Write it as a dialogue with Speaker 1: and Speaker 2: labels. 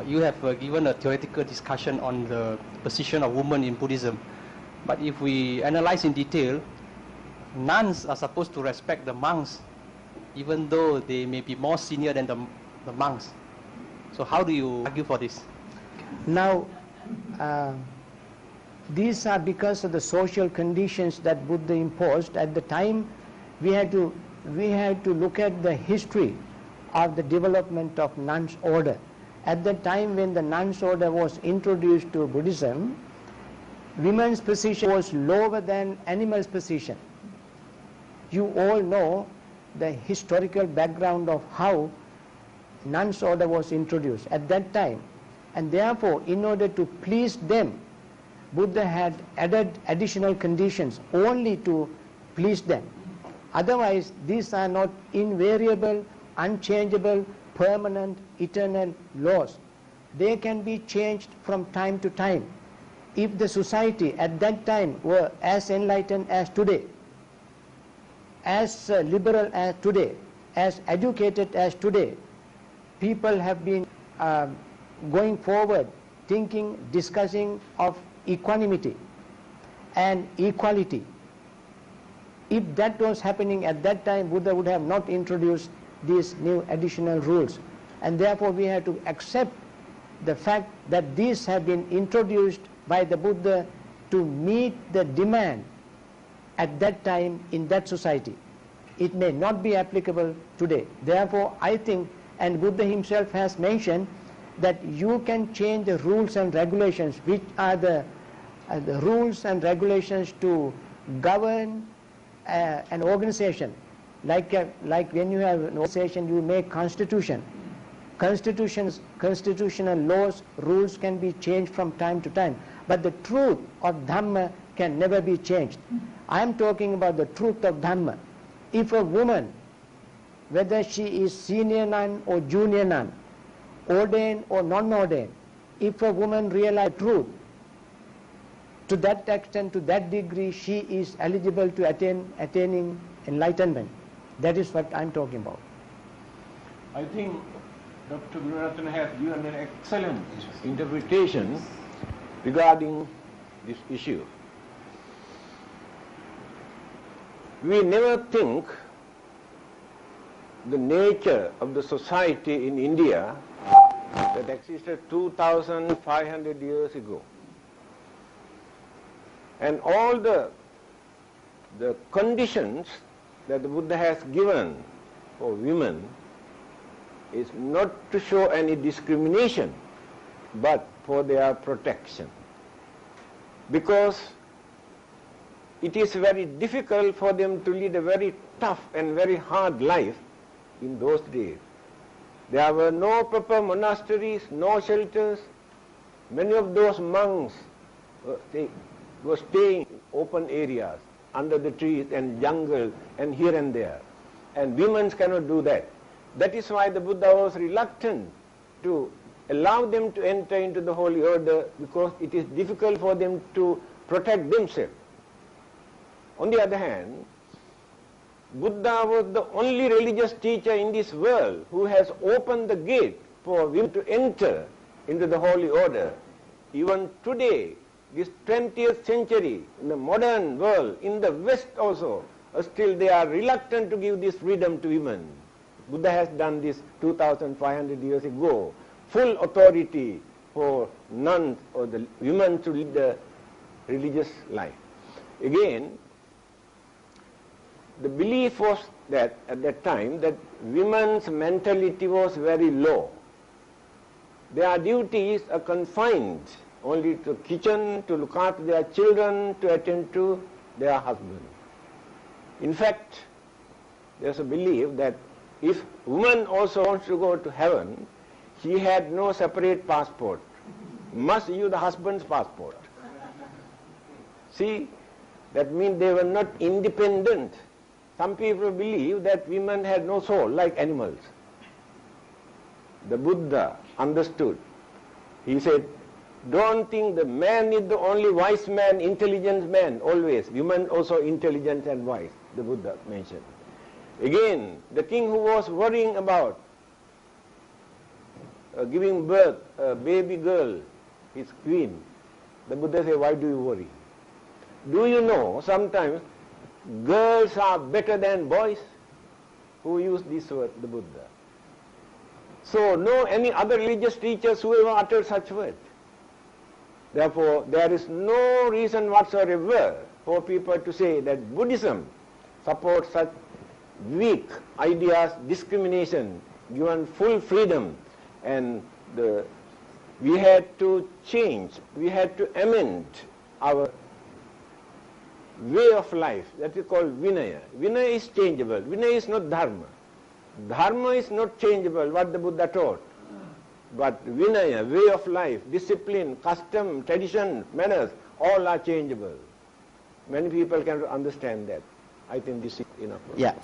Speaker 1: you have given a theoretical discussion on the position of women in Buddhism. But if we analyze in detail, nuns are supposed to respect the monks, even though they may be more senior than the monks. So how do you argue for this?
Speaker 2: Now, these are because of the social conditions that Buddha imposed. At the time, we had to look at the history of the development of nuns' order. At the time when the nuns' order was introduced to Buddhism, women's position was lower than animals' position. You all know the historical background of how nuns' order was introduced at that time. And therefore, in order to please them, Buddha had added additional conditions only to please them. Otherwise, these are not invariable, unchangeable, permanent, eternal laws. They can be changed from time to time. If the society at that time were as enlightened as today, as liberal as today, as educated as today, people have been going forward, thinking, discussing of equanimity and equality. If that was happening at that time, Buddha would have not introduced these new additional rules. And therefore we have to accept the fact that these have been introduced by the Buddha to meet the demand at that time in that society. It may not be applicable today. Therefore, I think, and Buddha himself has mentioned, that you can change the rules and regulations, which are the rules and regulations to govern an organization. Like when you have an organization, you make constitution. Constitutional laws, rules can be changed from time to time. But the truth of Dhamma can never be changed. I am talking about the truth of Dhamma. If a woman, whether she is senior nun or junior nun, ordained or non-ordained, if a woman realizes truth, to that extent, to that degree, she is eligible to attaining enlightenment. That is what I am talking about.
Speaker 3: I think Dr. Gururatana has given an excellent interpretation regarding this issue. We never think the nature of the society in India that existed 2,500 years ago. And all the conditions that the Buddha has given for women is not to show any discrimination, but for their protection. Because it is very difficult for them to lead a very tough and very hard life in those days. There were no proper monasteries, no shelters. Many of those monks were staying in open areas, under the trees and jungle and here and there. And women cannot do that. That is why the Buddha was reluctant to allow them to enter into the holy order, because it is difficult for them to protect themselves. On the other hand, Buddha was the only religious teacher in this world who has opened the gate for women to enter into the holy order. Even today, this 20th century, in the modern world, in the West also, still they are reluctant to give this freedom to women. Buddha has done this 2,500 years ago. Full authority for nuns or the women to lead the religious life. Again, the belief was that at that time that women's mentality was very low. Their duties are confined only to the kitchen, to look after their children, to attend to their husband. In fact, there's a belief that if woman also wants to go to heaven, she had no separate passport, must use the husband's passport. See, that means they were not independent. Some people believe that women had no soul like animals. The Buddha understood. He said, don't think the man is the only wise man, intelligent man, always. Women also intelligent and wise, the Buddha mentioned. Again, the king who was worrying about giving birth a baby girl, his queen, the Buddha said, why do you worry? Do you know sometimes girls are better than boys? Who used this word, the Buddha? So no any other religious teachers who ever uttered such words. Therefore, there is no reason whatsoever for people to say that Buddhism supports such weak ideas, discrimination, given full freedom, and we had to change, we had to amend our way of life. That is called Vinaya. Vinaya is changeable. Vinaya is not Dharma. Dharma is not changeable, what the Buddha taught. But Vinaya, way of life, discipline, custom, tradition, manners, all are changeable. Many people can understand that. I think this is enough.
Speaker 2: Yeah.